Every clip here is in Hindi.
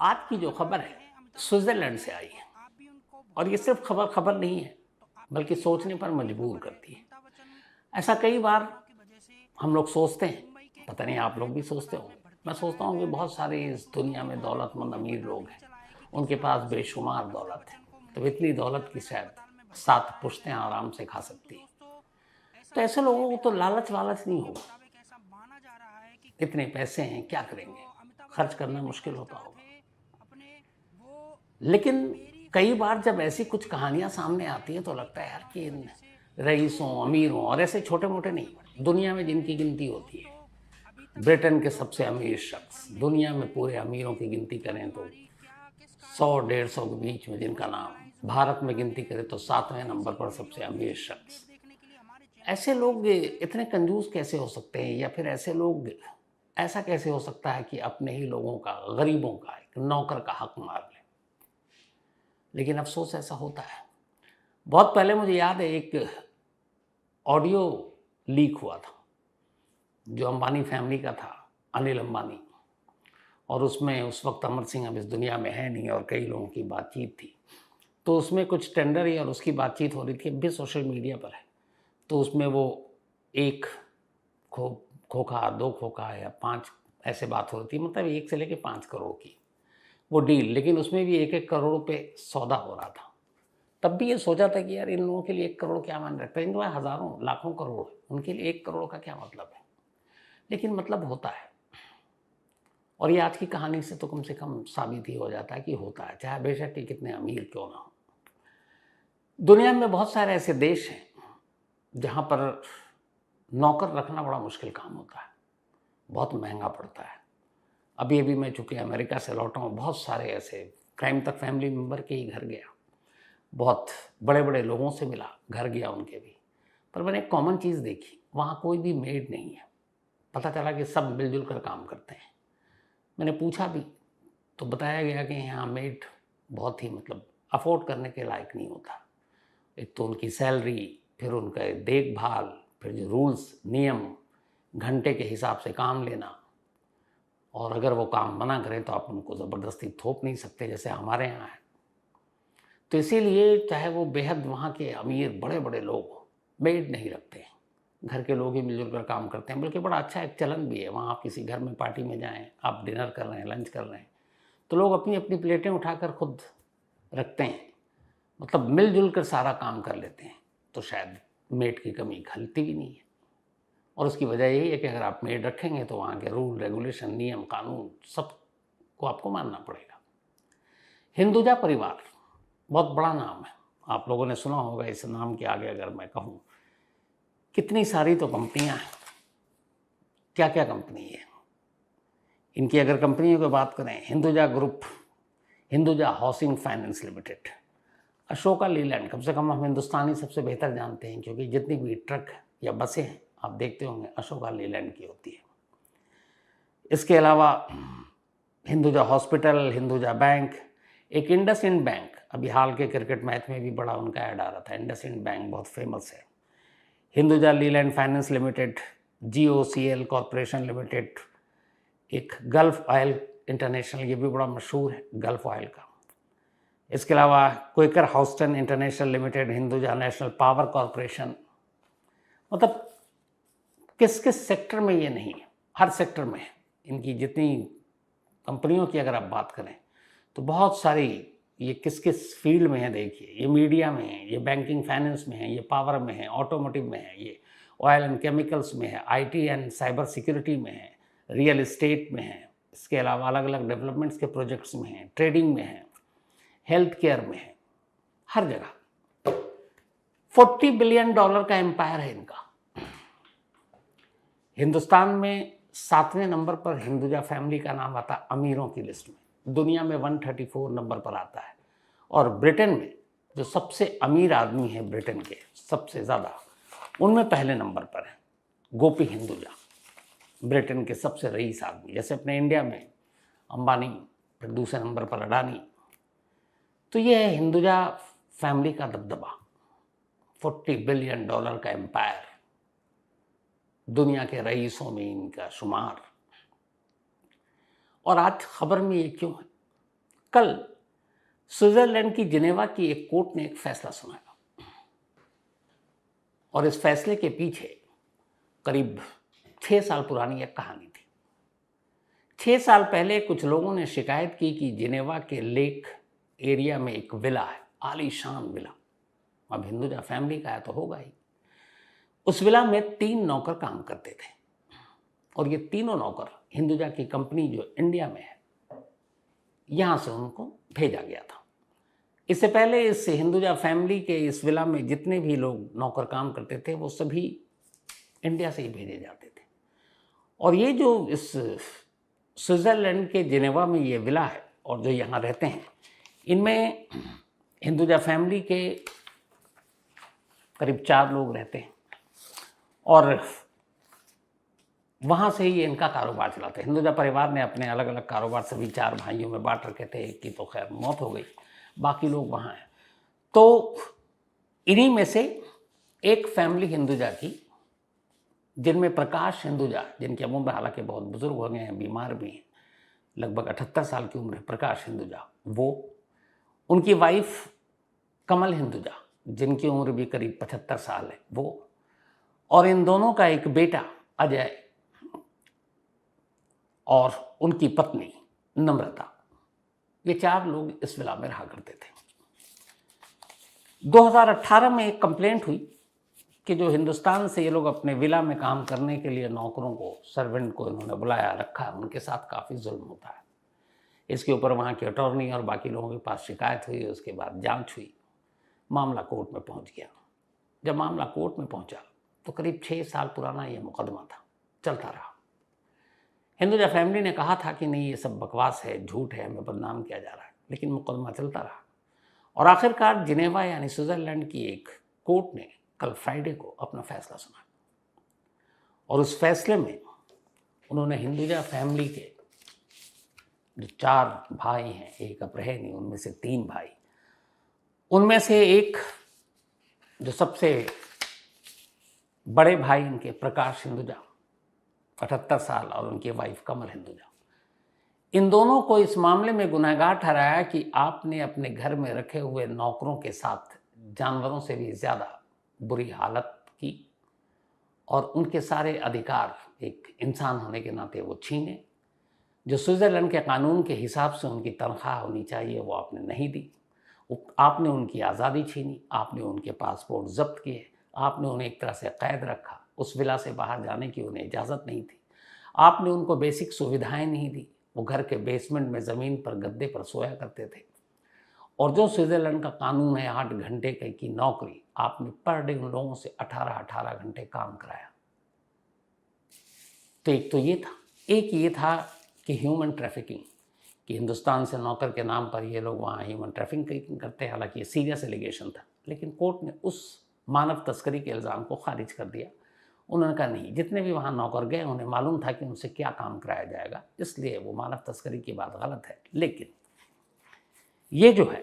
आज की जो खबर है, स्विट्ज़रलैंड से आई है और ये सिर्फ़ खबर नहीं है, बल्कि सोचने पर मजबूर करती है। ऐसा कई बार हम लोग सोचते हैं, पता नहीं आप लोग भी सोचते होंगे। मैं सोचता हूँ कि बहुत सारे इस दुनिया में दौलतमंद अमीर लोग हैं, उनके पास बेशुमार दौलत है। तो इतनी दौलत की शायद 7 पुश्तें आराम से खा सकती हैं। तो ऐसे लोगों को तो लालच नहीं होगा। इतने पैसे हैं, क्या करेंगे? खर्च करना मुश्किल होता होगा। लेकिन कई बार जब ऐसी कुछ कहानियाँ सामने आती हैं तो लगता है यार कि इन रईसों, अमीरों और ऐसे छोटे-मोटे नहीं, दुनिया में जिनकी गिनती होती है, ब्रिटेन के सबसे अमीर शख्स, दुनिया में पूरे अमीरों की गिनती करें तो 100 150 के बीच में जिनका नाम, भारत में गिनती करें तो 7वें नंबर पर सबसे अमीर शख्स। ऐसे लोग इतने कंजूस कैसे हो सकते हैं, या फिर ऐसे लोग, ऐसा कैसे हो सकता है कि अपने ही लोगों का, गरीबों का, एक नौकर का हक मार लें? लेकिन अफ़सोस ऐसा होता है। बहुत पहले मुझे याद है एक ऑडियो लीक हुआ था, जो अंबानी फैमिली का था, अनिल अंबानी। और उसमें उस वक़्त अमर सिंह अब इस दुनिया में है नहीं और कई लोगों की बातचीत थी। तो उसमें कुछ टेंडर और उसकी बातचीत हो रही थी, अब भी सोशल मीडिया पर है। तो उसमें वो 1 खो खोखा, 2 खोखा या 5 ऐसे बात हो रही थी, मतलब 1 से लेके 5 करोड़ की वो डील, लेकिन उसमें भी 1-1 करोड़ पे सौदा हो रहा था। तब भी ये सोचा था कि यार इन लोगों के लिए 1 करोड़ क्या मायने रखता है, इनके पास हज़ारों, लाखों करोड़, उनके लिए 1 करोड़ का क्या मतलब है? लेकिन मतलब होता है। और ये आज की कहानी से तो कम से कम साबित ही हो जाता है कि होता है, चाहे बेशक कि कितने अमीर क्यों ना हो। दुनिया में बहुत सारे ऐसे देश हैं, जहाँ पर नौकर रखना बड़ा मुश्किल काम होता है, बहुत महँगा पड़ता है। अभी-अभी मैं चूँकि अमेरिका से लौटा हूँ, बहुत सारे ऐसे क्राइम तक फैमिली मेंबर के ही घर गया। बहुत बड़े-बड़े लोगों से मिला, घर गया उनके भी। पर मैंने एक कॉमन चीज़ देखी, वहाँ कोई भी मेड नहीं है। पता चला कि सब मिल-जुल कर काम करते हैं। मैंने पूछा भी, तो बताया गया कि यहाँ मेड बहुत ही, मतलब अफ़ोर्ड करने के लायक नहीं होता। एक तो उनकी सैलरी, फिर उनका देखभाल, फिर जो रूल्स, नियम, घंटे के हिसाब से काम लेना, और अगर वो काम मना करें तो आप उनको ज़बरदस्ती थोप नहीं सकते जैसे हमारे यहाँ है। तो इसीलिए चाहे वो बेहद वहाँ के अमीर बड़े-बड़े लोग हों, मेड नहीं रखते हैं। घर के लोग ही मिल-जुल कर काम करते हैं, बल्कि बड़ा अच्छा एक चलन भी है। वहाँ आप किसी घर में पार्टी में जाएँ, आप डिनर कर रहे हैं, लंच कर रहे हैं, तो लोग अपनी-अपनी प्लेटें उठाकर खुद रखते हैं। मतलब मिल-जुल कर सारा काम कर लेते हैं, तो शायद मेड की कमी खलती भी नहीं है। और उसकी वजह यही है कि अगर आप मेड रखेंगे तो वहाँ के रूल, रेगुलेशन, नियम, कानून सबको आपको मानना पड़ेगा। हिंदुजा परिवार बहुत बड़ा नाम है। आप लोगों ने सुना होगा इस नाम के आगे अगर मैं कहूँ, कितनी सारी तो कंपनियाँ हैं। क्या-क्या कंपनी है। इनकी अगर कंपनियों की बात करें, Hinduja group, Hinduja housing finance limited, Ashoka Leyland, कम से कम हम हिंदुस्तानी सबसे बेहतर जानते हैं क्योंकि जितनी भी ट्रक या बसें हैं, आप देखते होंगे अशोका लीलैंड की होती है। इसके अलावा हिंदुजा हॉस्पिटल, हिंदुजा बैंक, एक इंडसइंड बैंक, अभी हाल के क्रिकेट मैच में भी बड़ा उनका ऐड आ रहा था। इंडसइंड बैंक बहुत फेमस है। Hinduja Leyland finance limited, GOCL corporation limited, एक गल्फ ऑयल इंटरनेशनल, ये भी बड़ा मशहूर है गल्फ ऑयल का। इसके अलावा Quaker Houston international limited, Hinduja national power corporation. मतलब किस किस सेक्टर में ये नहीं है, हर सेक्टर में है। इनकी जितनी कंपनियों की अगर आप बात करें तो बहुत सारी, ये किस किस फील्ड में है देखिए, ये मीडिया में है, ये बैंकिंग फाइनेंस में है, ये पावर में है, ऑटोमोटिव में है, ये ऑयल एंड केमिकल्स में है, आईटी एंड साइबर सिक्योरिटी में है, रियल एस्टेट में है, इसके अलावा अलग अलग डेवलपमेंट्स के प्रोजेक्ट्स में है, ट्रेडिंग में है, हेल्थ केयर में है, हर जगह। $40 बिलियन का एम्पायर है इनका। हिंदुस्तान में 7वें नंबर पर हिंदुजा फैमिली का नाम आता है अमीरों की लिस्ट में, दुनिया में 134 नंबर पर आता है। और ब्रिटेन में जो सबसे अमीर आदमी है ब्रिटेन के सबसे ज़्यादा, उनमें पहले नंबर पर है गोपी हिंदुजा, ब्रिटेन के सबसे रईस आदमी। जैसे अपने इंडिया में अंबानी, फिर दूसरे नंबर पर अडानी। तो ये है हिंदुजा फैमिली का दबदबा, $40 बिलियन का एम्पायर, दुनिया के रईसों में इनका शुमार। और आज खबर में ये क्यों है? कल स्विट्जरलैंड की जिनेवा की एक कोर्ट ने एक फैसला सुनाया और इस फैसले के पीछे करीब 6 साल पुरानी एक कहानी थी। 6 साल पहले कुछ लोगों ने शिकायत की कि जिनेवा के लेक एरिया में एक विला है, आलीशान विला। अब हिंदुजा फैमिली का है तो होगा ही। उस विला में 3 नौकर काम करते थे और ये तीनों नौकर हिंदुजा की कंपनी जो इंडिया में है, यहां से उनको भेजा गया था। इससे पहले इस हिंदुजा फैमिली के इस विला में जितने भी लोग नौकर काम करते थे वो सभी इंडिया से ही भेजे जाते थे। और ये जो इस स्विट्जरलैंड के जिनेवा में ये विला है और जो यहाँ रहते हैं, इनमें हिंदुजा फैमिली के करीब 4 लोग रहते हैं और वहाँ से ही इनका कारोबार चलाते हैं। हिंदुजा परिवार ने अपने अलग अलग कारोबार सभी 4 भाइयों में बांट रखे थे। एक की तो खैर मौत हो गई, बाकी लोग वहाँ हैं। तो इन्हीं में से एक फैमिली हिंदुजा की, जिनमें प्रकाश हिंदुजा, जिनकी उम्र हालांकि बहुत बुजुर्ग हो गए हैं, बीमार भी हैं, लगभग 78 साल की उम्र है प्रकाश हिंदुजा, वो, उनकी वाइफ कमल हिंदुजा, जिनकी उम्र भी करीब 75 साल है, वो, और इन दोनों का एक बेटा अजय और उनकी पत्नी नम्रता, ये 4 लोग इस विला में रहा करते थे। 2018 में एक कंप्लेंट हुई कि जो हिंदुस्तान से ये लोग अपने विला में काम करने के लिए नौकरों को, सर्वेंट को इन्होंने बुलाया रखा है, उनके साथ काफ़ी जुल्म होता है। इसके ऊपर वहाँ के अटॉर्नी और बाकी लोगों के पास शिकायत हुई, उसके बाद जांच हुई, मामला कोर्ट में पहुँच गया। जब मामला कोर्ट में पहुँचा तो करीब 6 साल पुराना ये मुकदमा था, चलता रहा। हिंदुजा फैमिली ने कहा था कि नहीं, ये सब बकवास है, झूठ है, हमें बदनाम किया जा रहा है, लेकिन मुकदमा चलता रहा। और आखिरकार जिनेवा यानी स्विट्जरलैंड की एक कोर्ट ने कल फ्राइडे को अपना फैसला सुना और उस फैसले में उन्होंने हिंदुजा फैमिली के जो 4 भाई हैं, एक अब रहे नहीं, उनमें से 3 भाई, उनमें से एक जो सबसे बड़े भाई इनके प्रकाश हिंदुजा 78 साल और उनकी वाइफ कमल हिंदुजा, इन दोनों को इस मामले में गुनहगार ठहराया कि आपने अपने घर में रखे हुए नौकरों के साथ जानवरों से भी ज़्यादा बुरी हालत की और उनके सारे अधिकार एक इंसान होने के नाते वो छीने। जो स्विट्ज़रलैंड के कानून के हिसाब से उनकी तनख्वाह होनी चाहिए वो आपने नहीं दी। आपने उनकी आज़ादी छीनी, आपने उनके पासपोर्ट जब्त किए, आपने उन्हें एक तरह से कैद रखा, उस विला से बाहर जाने की उन्हें इजाज़त नहीं थी, आपने उनको बेसिक सुविधाएं नहीं दी, वो घर के बेसमेंट में ज़मीन पर गद्दे पर सोया करते थे। और जो स्विट्ज़रलैंड का कानून है 8 घंटे की नौकरी, आपने पर डे उन लोगों से 18 घंटे काम कराया। तो एक तो ये था, एक ये था कि ह्यूमन ट्रैफिकिंग, कि हिंदुस्तान से नौकर के नाम पर ये लोग वहाँ ह्यूमन ट्रैफिकिंग करते हैं। हालांकि ये सीरियस एलिगेशन था, लेकिन कोर्ट ने उस मानव तस्करी के इल्ज़ाम को खारिज कर दिया। उन्होंने कहा नहीं, जितने भी वहाँ नौकर गए उन्हें मालूम था कि उनसे क्या काम कराया जाएगा, इसलिए वो मानव तस्करी की बात गलत है। लेकिन ये जो है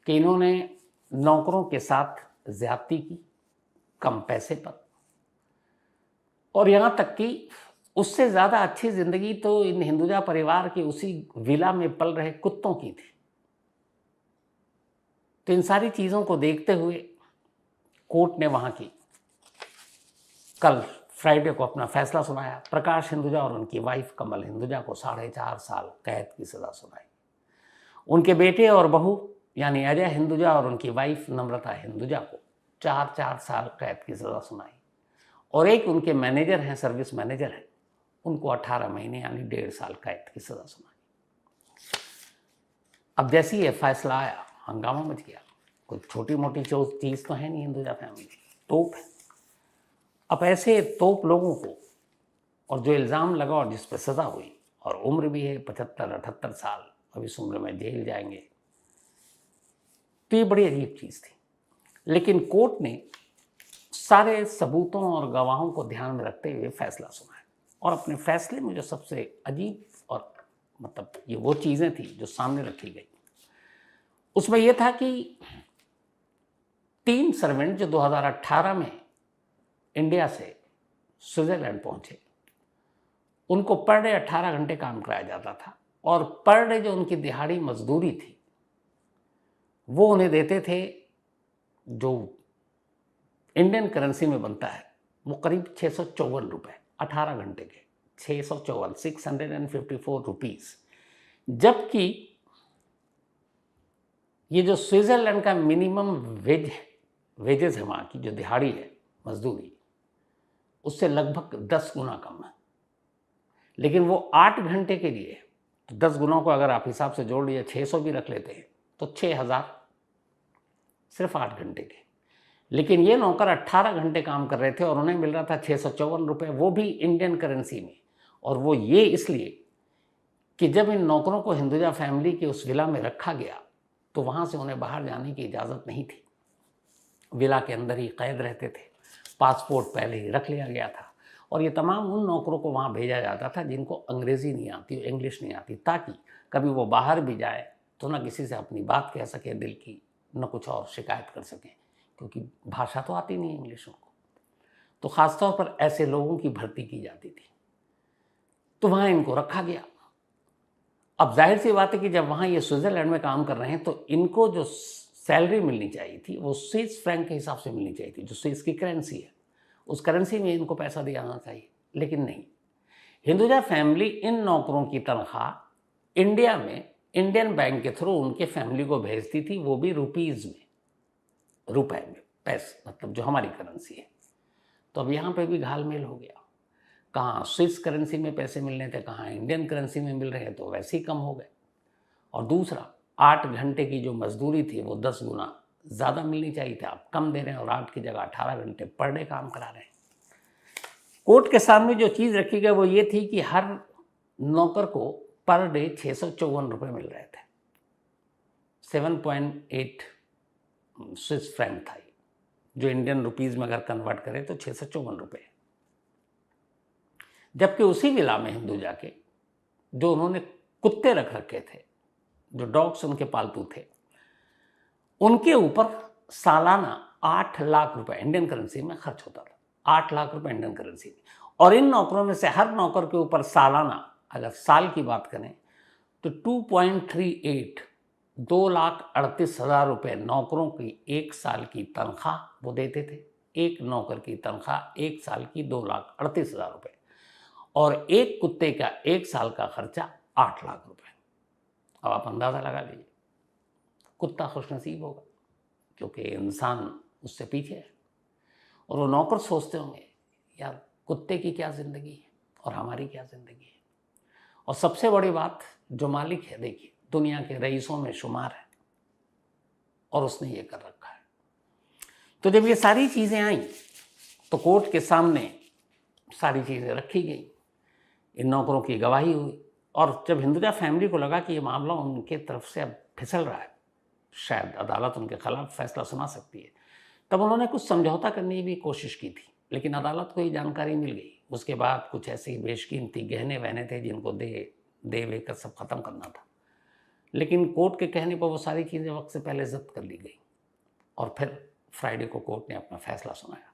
कि इन्होंने नौकरों के साथ ज़्यादती की कम पैसे पर, और यहाँ तक कि उससे ज़्यादा अच्छी ज़िंदगी तो इन हिंदुजा परिवार की उसी विला में पल रहे कुत्तों की थी। तो इन सारी चीज़ों को देखते हुए कोर्ट ने वहाँ की कल फ्राइडे को अपना फैसला सुनाया। प्रकाश हिंदुजा और उनकी वाइफ कमल हिंदुजा को 4.5 साल कैद की सज़ा सुनाई। उनके बेटे और बहू यानी अजय हिंदुजा और उनकी वाइफ नम्रता हिंदुजा को 4 साल कैद की सज़ा सुनाई। और एक उनके मैनेजर हैं, सर्विस मैनेजर हैं, उनको 18 महीने यानी 1.5 साल कैद की सज़ा सुनाई। अब जैसे ही ये फैसला आया, हंगामा मच गया। कोई छोटी मोटी चीज़ तो है नहीं, हिंदुजा फैमिली तोप है। अब ऐसे तोप लोगों को, और जो इल्ज़ाम लगा और जिस पर सज़ा हुई, और उम्र भी है 75-78 साल, अब इस उम्र में जेल जाएंगे, तो ये बड़ी अजीब चीज़ थी। लेकिन कोर्ट ने सारे सबूतों और गवाहों को ध्यान में रखते हुए फैसला सुनाया। और अपने फैसले में जो सबसे अजीब और मतलब ये वो चीज़ें थी जो सामने रखी गई, उसमें यह था कि 3 सर्वेंट जो 2018 में इंडिया से स्विट्ज़रलैंड पहुंचे, उनको पर डे 18 घंटे काम कराया जाता था। और पर डे जो उनकी दिहाड़ी मजदूरी थी वो उन्हें देते थे, जो इंडियन करेंसी में बनता है, वो करीब 654 रुपये 18 घंटे के, 654 654 रुपीज़। जबकि ये जो स्विट्ज़रलैंड का मिनिमम वेजेस है, वहाँ की जो दिहाड़ी है मजदूरी, उससे लगभग 10 गुना कम है। लेकिन वो 8 घंटे के लिए, तो 10 गुना को अगर आप हिसाब से जोड़ लीजिए, 600 भी रख लेते हैं तो 6000 सिर्फ 8 घंटे के। लेकिन ये नौकर 18 घंटे काम कर रहे थे और उन्हें मिल रहा था 654 रुपये, वो भी इंडियन करेंसी में। और वो ये इसलिए कि जब इन नौकरों को हिंदुजा फैमिली के उस विला में रखा गया तो वहाँ से उन्हें बाहर जाने की इजाज़त नहीं थी, विला के अंदर ही कैद रहते थे, पासपोर्ट पहले ही रख लिया गया था। और ये तमाम उन नौकरों को वहाँ भेजा जाता था जिनको अंग्रेज़ी नहीं आती, इंग्लिश नहीं आती, ताकि कभी वो बाहर भी जाए तो ना किसी से अपनी बात कह सके दिल की, न कुछ और शिकायत कर सकें, क्योंकि भाषा तो आती नहीं इंग्लिश उनको। तो ख़ासतौर पर ऐसे लोगों की भर्ती की जाती थी, तो वहाँ इनको रखा गया। अब जाहिर सी बात है कि जब वहाँ ये स्विट्ज़रलैंड में काम कर रहे हैं तो इनको जो सैलरी मिलनी चाहिए थी वो स्विस फ्रैंक के हिसाब से मिलनी चाहिए थी, जो स्विस की करेंसी है, उस करेंसी में इनको पैसा दिया जाना चाहिए। लेकिन नहीं, हिंदुजा फैमिली इन नौकरों की तनख्वाह इंडिया में इंडियन बैंक के थ्रू उनके फैमिली को भेजती थी, वो भी रुपीज़ में, रुपए में, पैसे, मतलब जो हमारी करेंसी है। तो अब यहाँ पे भी घालमेल हो गया, कहाँ स्विस करेंसी में पैसे मिल रहे थे, कहाँ इंडियन करेंसी में मिल रहे हैं, तो वैसे ही कम हो गए। और दूसरा, 8 घंटे की जो मजदूरी थी वो 10 गुना ज़्यादा मिलनी चाहिए थी, आप कम दे रहे हैं और 8 की जगह 18 घंटे पर डे काम करा रहे हैं। कोर्ट के सामने जो चीज़ रखी गई वो ये थी कि हर नौकर को पर डे 654 रुपये मिल रहे थे, 7.8 स्विस फ्रैंक था, जो इंडियन रुपीज़ में अगर कन्वर्ट करें तो 654 रुपये। जबकि उसी विला में हिंदुजा के जो उन्होंने कुत्ते रख रखे थे, जो डॉग्स उनके पालतू थे, उनके ऊपर सालाना 8 लाख रुपए इंडियन करेंसी में खर्च होता था, 8 लाख रुपए इंडियन करेंसी में। और इन नौकरों में से हर नौकर के ऊपर सालाना, अगर साल की बात करें तो 2.38 2,38,000 रुपये नौकरों की एक साल की तनख्वाह वो देते थे। एक नौकर की तनख्वाह एक साल की 2,38,000 रुपये, और एक कुत्ते का एक साल का खर्चा 8 लाख रुपए। अब आप अंदाज़ा लगा लीजिए, कुत्ता खुशनसीब होगा क्योंकि इंसान उससे पीछे है। और वो नौकर सोचते होंगे, यार कुत्ते की क्या ज़िंदगी है और हमारी क्या ज़िंदगी है। और सबसे बड़ी बात, जो मालिक है, देखिए दुनिया के रईसों में शुमार है और उसने ये कर रखा है। तो जब ये सारी चीज़ें आई तो कोर्ट के सामने सारी चीज़ें रखी गई, इन नौकरों की गवाही हुई। और जब हिंदुजा फैमिली को लगा कि ये मामला उनके तरफ से अब फिसल रहा है, शायद अदालत उनके खिलाफ फैसला सुना सकती है, तब उन्होंने कुछ समझौता करने की भी कोशिश की थी। लेकिन अदालत को ये जानकारी मिल गई। उसके बाद कुछ ऐसी बेशकीमती गहने वहने थे जिनको दे वे कर सब ख़त्म करना था। लेकिन कोर्ट के कहने पर वो सारी चीज़ें वक्त से पहले जब्त कर ली गई और फिर फ्राइडे को कोर्ट ने अपना फैसला सुनाया।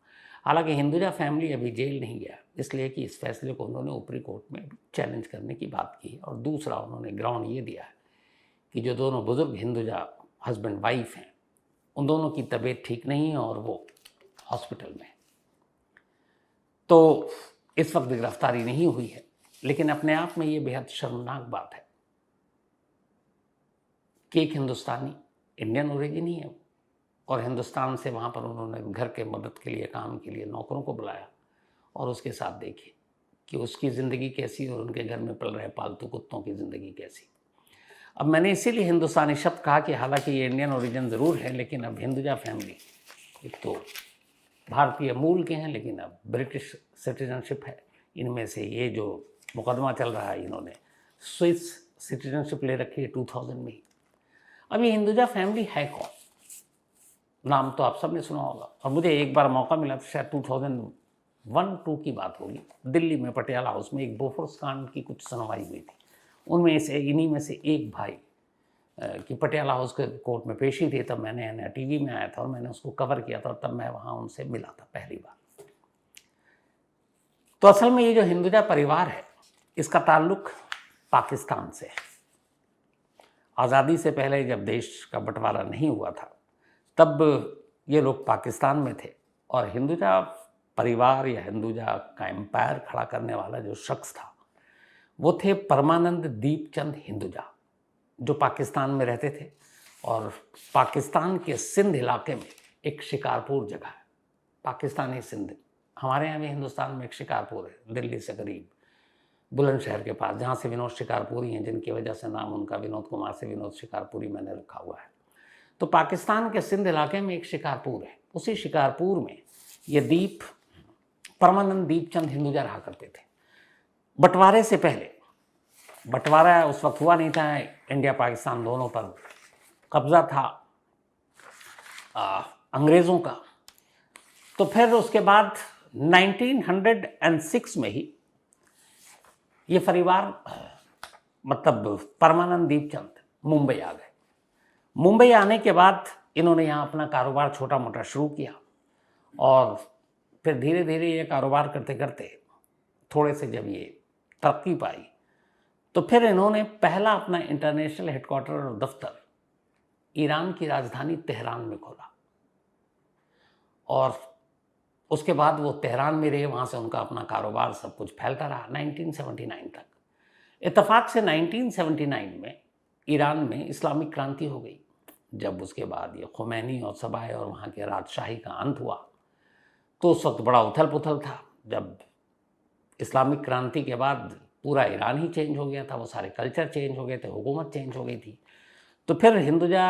हालांकि हिंदुजा फैमिली अभी जेल नहीं गया, इसलिए कि इस फैसले को उन्होंने ऊपरी कोर्ट में चैलेंज करने की बात की है। और दूसरा, उन्होंने ग्राउंड ये दिया है कि जो दोनों बुजुर्ग हिंदुजा हस्बैंड वाइफ हैं, उन दोनों की तबीयत ठीक नहीं है और वो हॉस्पिटल में, तो इस वक्त गिरफ्तारी नहीं हुई है। लेकिन अपने आप में ये बेहद शर्मनाक बात है कि एक हिंदुस्तानी, इंडियन ओरिजिन ही है, और हिंदुस्तान से वहाँ पर उन्होंने घर के मदद के लिए, काम के लिए नौकरों को बुलाया, और उसके साथ देखिए कि उसकी ज़िंदगी कैसी और उनके घर में पल रहे पालतू कुत्तों की ज़िंदगी कैसी। अब मैंने इसीलिए हिंदुस्तानी शब्द कहा कि हालांकि ये इंडियन ओरिजिन ज़रूर है, लेकिन अब हिंदुजा फैमिली एक तो भारतीय मूल के हैं, लेकिन अब ब्रिटिश सिटीजनशिप है। इनमें से ये जो मुकदमा चल रहा है, इन्होंने स्विस सिटीजनशिप ले रखी है 2000 में ही। अब ये हिंदुजा फैमिली है कौन? नाम तो आप सब ने सुना होगा। और मुझे एक बार मौका मिला था, शायद 2001-2 की बात होगी, दिल्ली में पटियाला हाउस में एक बोफोर्स कांड की कुछ सुनवाई हुई थी। उनमें से इन्हीं में से एक भाई कि पटियाला हाउस के कोर्ट में पेशी थी, तब मैंने टीवी में आया था और मैंने उसको कवर किया था, और तब मैं वहाँ उनसे मिला था पहली बार। तो असल में ये जो हिंदुजा परिवार है, इसका ताल्लुक पाकिस्तान से है। आज़ादी से पहले जब देश का बंटवारा नहीं हुआ था तब ये लोग पाकिस्तान में थे और हिंदुजा परिवार या हिंदुजा का एम्पायर खड़ा करने वाला जो शख्स था वो थे परमानंद दीपचंद हिंदुजा, जो पाकिस्तान में रहते थे। और पाकिस्तान के सिंध इलाके में एक शिकारपुर जगह है, पाकिस्तानी सिंध, हमारे यहाँ भी हिंदुस्तान में एक शिकारपुर है दिल्ली से करीब, बुलंदशहर के पास, जहाँ से विनोद शिकारपुरी हैं, जिनकी वजह से नाम उनका विनोद कुमार से विनोद शिकारपुरी मैंने रखा हुआ है। तो पाकिस्तान के सिंध इलाके में एक शिकारपुर है, उसी शिकारपुर में ये दीप परमानंद दीपचंद हिंदुजा रहा करते थे। बंटवारे से पहले, बंटवारा उस वक्त हुआ नहीं था, इंडिया पाकिस्तान दोनों पर कब्जा था अंग्रेज़ों का। तो फिर उसके बाद 1906 में ही ये परिवार मतलब परमानंद दीपचंद मुंबई आ गए। मुंबई आने के बाद इन्होंने यहाँ अपना कारोबार छोटा मोटा शुरू किया और फिर धीरे धीरे ये कारोबार करते करते थोड़े से जब ये तरक्की पाई तो फिर इन्होंने पहला अपना इंटरनेशनल हेडक्वार्टर और दफ्तर ईरान की राजधानी तेहरान में खोला और उसके बाद वो तेहरान में रहे, वहाँ से उनका अपना कारोबार सब कुछ फैलता रहा 1979 तक। इत्तेफाक से 1979 में ईरान में इस्लामिक क्रांति हो गई। जब उसके बाद ये खुमैनी और सबाए और वहाँ के राजशाही का अंत हुआ तो उस वक्त बड़ा उथल पुथल था। जब इस्लामिक क्रांति के बाद पूरा ईरान ही चेंज हो गया था, वो सारे कल्चर चेंज हो गए थे, हुकूमत चेंज हो गई थी। तो फिर हिंदुजा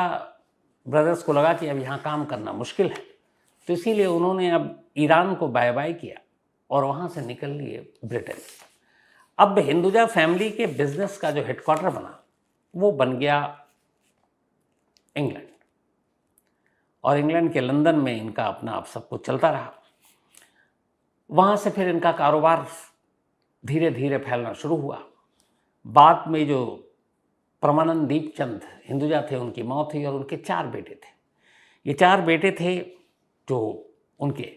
ब्रदर्स को लगा कि अब यहाँ काम करना मुश्किल है, तो इसीलिए उन्होंने अब ईरान को बाय बाय किया और वहाँ से निकल लिए ब्रिटेन। अब हिंदुजा फैमिली के बिजनेस का जो हेडक्वार्टर बना वो बन गया इंग्लैंड, और इंग्लैंड के लंदन में इनका अपना आप सब कुछ चलता रहा। वहाँ से फिर इनका कारोबार धीरे धीरे फैलना शुरू हुआ। बाद में जो परमानंद दीपचंद हिंदुजा थे उनकी मौत हुई और उनके 4 बेटे थे। ये 4 बेटे थे जो उनके,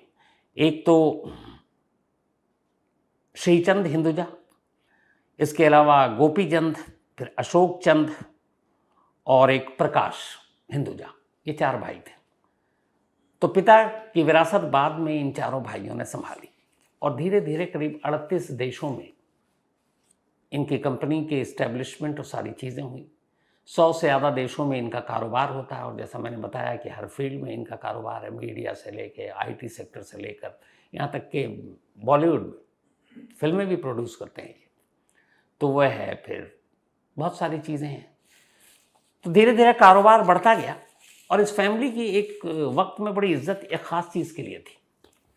एक तो श्रीचंद हिंदुजा, इसके अलावा गोपीचंद, फिर अशोक चंद और एक प्रकाश हिंदुजा, ये 4 भाई थे। तो पिता की विरासत बाद में इन चारों भाइयों ने संभाली और धीरे धीरे करीब 38 देशों में इनकी कंपनी के इस्टेब्लिशमेंट और सारी चीज़ें हुई। 100 से ज़्यादा देशों में इनका कारोबार होता है और जैसा मैंने बताया कि हर फील्ड में इनका कारोबार है, मीडिया से लेके आईटी सेक्टर से लेकर यहाँ तक कि बॉलीवुड फिल्में भी प्रोड्यूस करते हैं। तो वह है, फिर बहुत सारी चीज़ें हैं। तो धीरे धीरे कारोबार बढ़ता गया और इस फैमिली की एक वक्त में बड़ी इज्जत एक ख़ास चीज़ के लिए थी।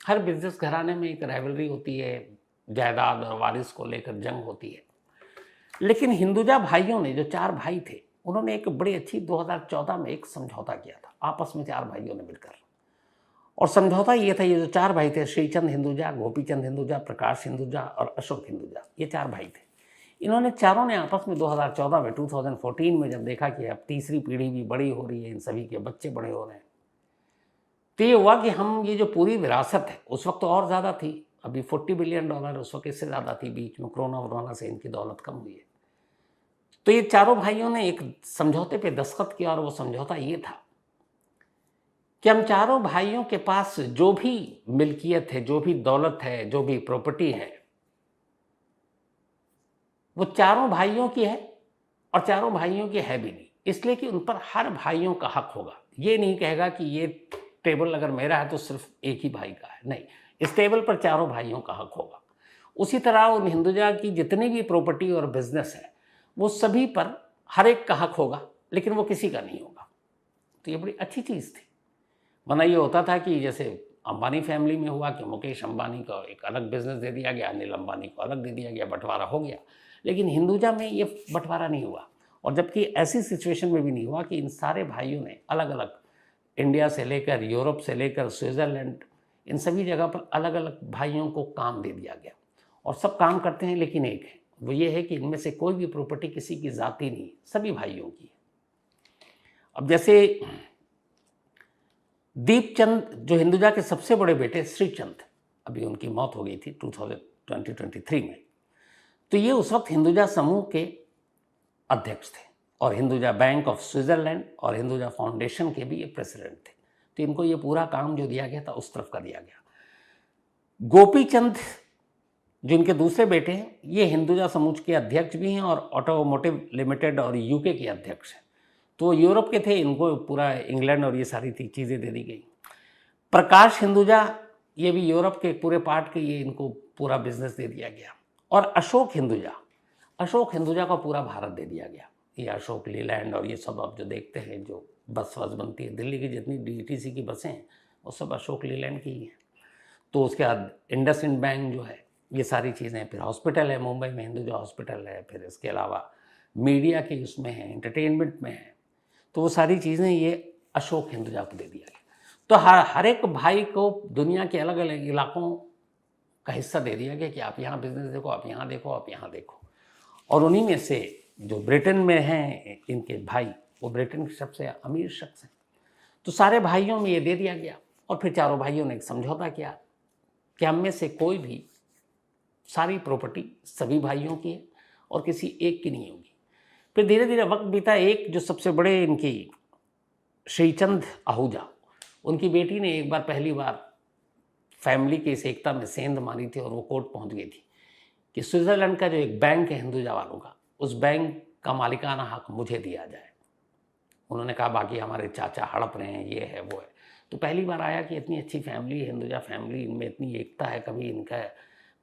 हर बिजनेस घराने में एक राइवलरी होती है, जायदाद और वारिस को लेकर जंग होती है। लेकिन हिंदुजा भाइयों ने, जो 4 भाई थे, उन्होंने एक बड़ी अच्छी 2014 में एक समझौता किया था आपस में 4 भाइयों ने मिलकर। और समझौता ये था, ये जो 4 भाई थे, श्रीचंद हिंदुजा, गोपीचंद हिंदुजा, प्रकाश हिंदुजा और अशोक हिंदुजा, ये 4 भाई थे। इन्होंने चारों ने आपस में 2014 में 2014 में जब देखा कि अब तीसरी पीढ़ी भी बड़ी हो रही है, इन सभी के बच्चे बड़े हो रहे हैं, तो ये हुआ कि हम ये जो पूरी विरासत है, उस वक्त तो और ज़्यादा थी, अभी $40 बिलियन उस वक्त इससे ज़्यादा थी, बीच में कोरोना वरोना से इनकी दौलत कम हुई है। तो ये चारों भाइयों ने एक समझौते पे दस्तखत किया और वो समझौता ये था कि हम चारों भाइयों के पास जो भी मिल्कियत है, जो भी दौलत है, जो भी प्रॉपर्टी है, वो चारों भाइयों की है और चारों भाइयों की है भी नहीं, इसलिए कि उन पर हर भाइयों का हक होगा। ये नहीं कहेगा कि ये टेबल अगर मेरा है तो सिर्फ एक ही भाई का है, नहीं, इस टेबल पर चारों भाइयों का हक होगा। उसी तरह उन हिंदुजा की जितनी भी प्रॉपर्टी और बिजनेस है वो सभी पर हर एक का हक होगा, लेकिन वो किसी का नहीं होगा। तो ये बड़ी अच्छी चीज़ थी। वरना ये होता था कि जैसे अंबानी फैमिली में हुआ कि मुकेश अंबानी को एक अलग बिजनेस दे दिया गया, अनिल अंबानी को अलग दे दिया गया, बंटवारा हो गया। लेकिन हिंदुजा में ये बंटवारा नहीं हुआ, और जबकि ऐसी सिचुएशन में भी नहीं हुआ कि इन सारे भाइयों ने अलग अलग, इंडिया से लेकर यूरोप से लेकर स्विट्ज़रलैंड, इन सभी जगह पर अलग अलग भाइयों को काम दे दिया गया और सब काम करते हैं, लेकिन एक है, वो ये है कि इनमें से कोई भी प्रॉपर्टी किसी की ज़ाती नहीं, सभी भाइयों की। अब जैसे दीपचंद जो हिंदुजा के सबसे बड़े बेटे श्रीचंद, अभी उनकी मौत हो गई थी 2023 में, तो ये उस वक्त हिंदुजा समूह के अध्यक्ष थे और हिंदुजा बैंक ऑफ स्विट्ज़रलैंड और हिंदुजा फाउंडेशन के भी ये प्रेसिडेंट थे। तो इनको ये पूरा काम जो दिया गया था उस तरफ का दिया गया। गोपीचंद जो इनके दूसरे बेटे हैं, ये हिंदुजा समूह के अध्यक्ष भी हैं और ऑटोमोटिव लिमिटेड और यूके के अध्यक्ष हैं। तो यूरोप के थे, इनको पूरा इंग्लैंड और ये सारी चीज़ें दे दी गई। प्रकाश हिंदुजा ये भी यूरोप के पूरे पार्ट के, ये इनको पूरा बिजनेस दे दिया गया। और अशोक हिंदुजा का पूरा भारत दे दिया गया। ये अशोक लीलैंड और ये सब आप जो देखते हैं, जो बस बनती है, दिल्ली की जितनी डीटीसी की बसें हैं वो सब अशोक लीलैंड की ही हैं। तो उसके बाद इंडसइंड बैंक जो है, ये सारी चीज़ें, फिर हॉस्पिटल है मुंबई में, हिंदुजा हॉस्पिटल है, फिर इसके अलावा मीडिया के उसमें है, एंटरटेनमेंट में है। तो वो सारी चीज़ें ये अशोक हिंदुजा को दे दिया गया। तो हर एक भाई को दुनिया के अलग अलग इलाकों का हिस्सा दे दिया गया कि आप यहाँ बिजनेस देखो, आप यहाँ देखो, आप यहाँ देखो। और उन्हीं में से जो ब्रिटेन में हैं इनके भाई, वो ब्रिटेन के सबसे अमीर शख्स हैं। तो सारे भाइयों में ये दे दिया गया। और फिर चारों भाइयों ने एक समझौता किया कि हम में से कोई भी, सारी प्रॉपर्टी सभी भाइयों की है और किसी एक की नहीं होगी। फिर धीरे धीरे वक्त बीता। एक जो सबसे बड़े इनकी श्रीचंद आहूजा, उनकी बेटी ने एक बार पहली बार फैमिली की इस एकता में सेंध मारी थी और वो कोर्ट पहुंच गई थी कि स्विट्ज़रलैंड का जो एक बैंक है हिंदुजा वालों का, उस बैंक का मालिकाना हक मुझे दिया जाए। उन्होंने कहा बाकी हमारे चाचा हड़प रहे हैं, ये है वो है। तो पहली बार आया कि इतनी अच्छी फैमिली है हिंदुजा फैमिली, इनमें इतनी एकता है, कभी इनका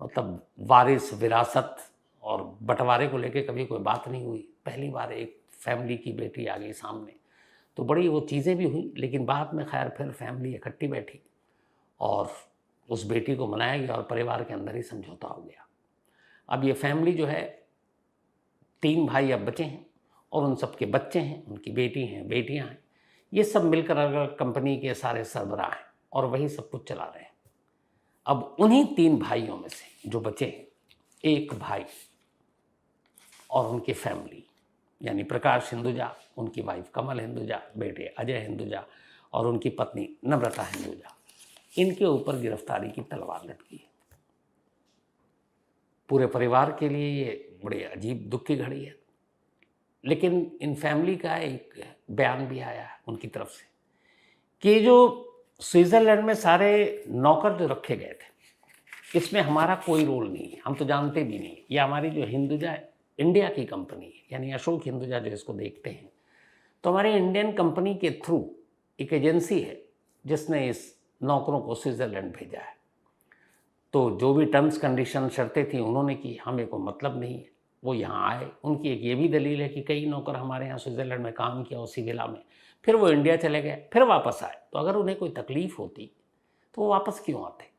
मतलब वारिस विरासत और बंटवारे को लेके कभी कोई बात नहीं हुई। पहली बार एक फैमिली की बेटी आ गई सामने। तो बड़ी वो चीज़ें भी हुई, लेकिन बाद में खैर फिर फैमिली इकट्ठी बैठी और उस बेटी को मनाया गया और परिवार के अंदर ही समझौता हो गया। अब ये फैमिली जो है, 3 भाई अब बचे हैं और उन सब के बच्चे हैं, उनकी बेटी हैं, बेटियां हैं। ये सब मिलकर अलग कंपनी के सारे सरबराह हैं और वही सब कुछ चला रहे हैं। अब उन्हीं 3 भाइयों में से जो बचे हैं, एक भाई और उनकी फैमिली, यानी प्रकाश हिंदुजा, उनकी वाइफ कमल हिंदुजा, बेटे अजय हिंदुजा और उनकी पत्नी नम्रता हिंदुजा, इनके ऊपर गिरफ्तारी की तलवार लटकी है। पूरे परिवार के लिए ये बड़े अजीब दुख की घड़ी है। लेकिन इन फैमिली का एक बयान भी आया है उनकी तरफ से कि जो स्विट्ज़रलैंड में सारे नौकर जो रखे गए थे, इसमें हमारा कोई रोल नहीं है, हम तो जानते भी नहीं। ये हमारी जो हिंदुजा इंडिया की कंपनी है, यानी अशोक हिंदुजा जो इसको देखते हैं, तो हमारी इंडियन कंपनी के थ्रू एक एजेंसी है जिसने इस नौकरों को स्विट्ज़रलैंड भेजा है। तो जो भी टर्म्स कंडीशन शर्तें थी उन्होंने की, हमें कोई मतलब नहीं है। वो यहाँ आए, उनकी एक ये भी दलील है कि कई नौकर हमारे यहाँ स्विट्ज़रलैंड में काम किया उसी विला में, फिर वो इंडिया चले गए, फिर वापस आए। तो अगर उन्हें कोई तकलीफ़ होती तो वो वापस क्यों आते,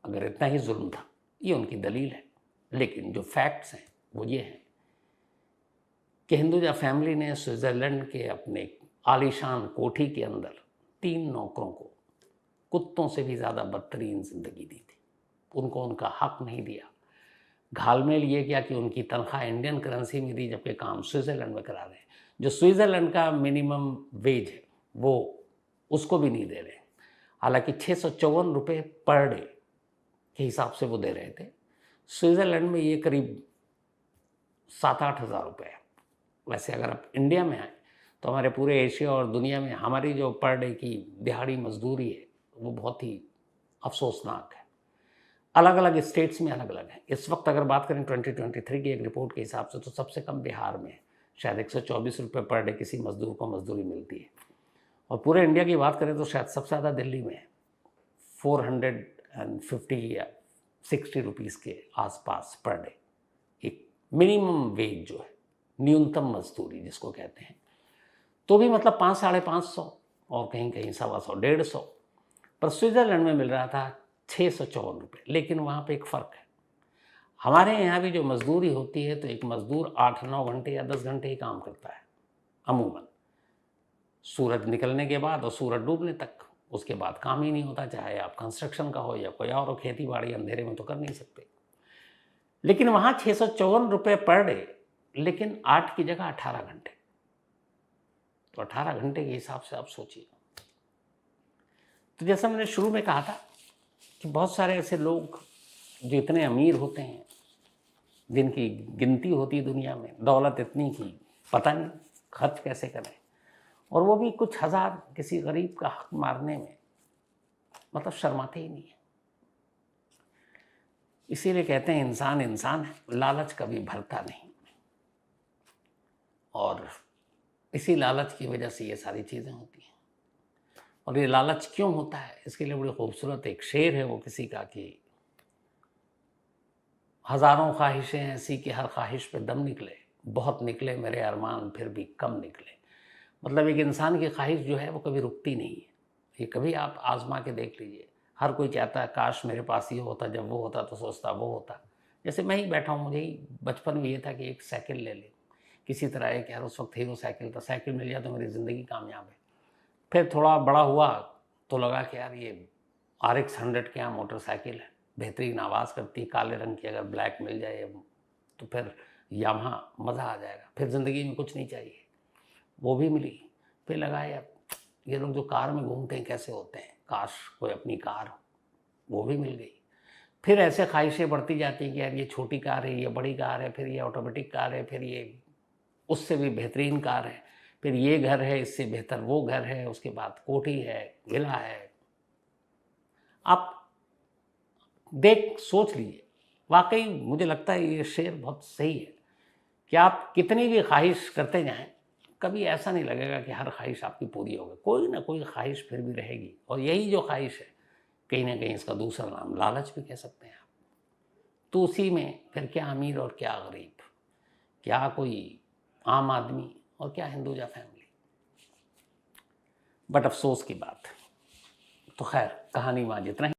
अगर इतना ही जुल्म था? ये उनकी दलील है। लेकिन जो फैक्ट्स हैं वो ये हैं कि हिंदुजा फैमिली ने स्विट्ज़रलैंड के अपने आलीशान कोठी के अंदर 3 नौकरों को कुत्तों से भी ज़्यादा बदतरीन ज़िंदगी दी थी। उनको उनका हक नहीं दिया। घालमेल ये किया कि उनकी तनख्वाह इंडियन करेंसी में दी, जबकि काम स्विट्ज़रलैंड में करा रहे हैं। जो स्विट्ज़रलैंड का मिनिमम वेज है वो उसको भी नहीं दे रहे। हालांकि 654 रुपये पर डे के हिसाब से वो दे रहे थे। स्विट्ज़रलैंड में ये करीब 7-8 हज़ार रुपये है। वैसे अगर आप इंडिया में आए तो हमारे पूरे एशिया और दुनिया में हमारी जो पर डे की दिहाड़ी मजदूरी है वो बहुत ही अफसोसनाक है। अलग अलग स्टेट्स में अलग अलग है। इस वक्त अगर बात करें 2023 की एक रिपोर्ट के हिसाब से तो सबसे कम बिहार में है, शायद 124 रुपये पर डे किसी मजदूर को मजदूरी मिलती है। और पूरे इंडिया की बात करें तो शायद सबसे ज़्यादा दिल्ली में है, 450 या 60 रुपीज़ के आसपास पर डे एक मिनिमम वेज जो है, न्यूनतम मजदूरी जिसको कहते हैं। तो भी मतलब 500-550 और कहीं कहीं 125, 150। पर स्विट्ज़रलैंड में मिल रहा था 654 रुपये। लेकिन वहाँ पे एक फ़र्क है, हमारे यहाँ भी जो मजदूरी होती है तो एक मज़दूर 8-9 घंटे या 10 घंटे ही काम करता है अमूमन, सूरज निकलने के बाद और सूरज डूबने तक। उसके बाद काम ही नहीं होता, चाहे आप कंस्ट्रक्शन का हो या कोई और हो, खेती बाड़ी अंधेरे में तो कर नहीं सकते। लेकिन वहाँ 654 रुपये पर डे, लेकिन 8 की जगह 18 घंटे। तो 18 घंटे के हिसाब से आप सोचिए। तो जैसा मैंने शुरू में कहा था कि बहुत सारे ऐसे लोग जो इतने अमीर होते हैं, जिनकी गिनती होती है दुनिया में, दौलत इतनी की पता नहीं खर्च कैसे करें, और वो भी कुछ हज़ार किसी गरीब का हक मारने में, मतलब शर्माते ही नहीं है। इसीलिए कहते हैं इंसान इंसान है, लालच कभी भरता नहीं, और इसी लालच की वजह से ये सारी चीज़ें होती हैं। और ये लालच क्यों होता है, इसके लिए बड़ी खूबसूरत एक शेर है वो किसी का कि हज़ारों ख्वाहिशें ऐसी कि हर ख्वाहिश पे दम निकले, बहुत निकले मेरे अरमान फिर भी कम निकले। मतलब एक इंसान की ख्वाहिश जो है वो कभी रुकती नहीं है। ये कभी आप आजमा के देख लीजिए। हर कोई चाहता है काश मेरे पास ये होता, जब वो होता तो सोचता वो होता। जैसे मैं ही बैठा हूँ, मुझे ही बचपन में ये था कि एक साइकिल ले ले, किसी तरह एक यार उस वक्त हीरो साइकिल था, साइकिल मिल जाए तो मेरी ज़िंदगी कामयाब है। फिर थोड़ा बड़ा हुआ तो लगा कि यार ये RX 100 क्या मोटरसाइकिल है, बेहतरीन आवाज़ करती है, काले रंग की, अगर ब्लैक मिल जाए तो फिर यामाहा, मज़ा आ जाएगा। फिर ज़िंदगी में कुछ नहीं चाहिए, वो भी मिली। फिर लगा यार ये लोग जो कार में घूमते हैं कैसे होते हैं, काश कोई अपनी कार हो, वो भी मिल गई। फिर ऐसे ख्वाहिशें बढ़ती जाती हैं कि यार ये छोटी कार है, ये बड़ी कार है, फिर ये ऑटोमेटिक कार है, फिर ये उससे भी बेहतरीन कार है, फिर ये घर है, इससे बेहतर वो घर है, उसके बाद कोठी है, विला है। आप देख सोच लीजिए, वाकई मुझे लगता है ये शेर बहुत सही है कि आप कितनी भी ख्वाहिश करते जाएं, कभी ऐसा नहीं लगेगा कि हर ख्वाहिश आपकी पूरी होगी, कोई ना कोई ख्वाहिश फिर भी रहेगी। और यही जो ख्वाहिश है, कहीं ना कहीं इसका दूसरा नाम लालच भी कह सकते हैं आप। तो उसी में फिर क्या अमीर और क्या गरीब, क्या कोई आम आदमी और क्या हिंदुजा फैमिली। बट अफसोस की बात, तो खैर कहानी में आज इतना ही।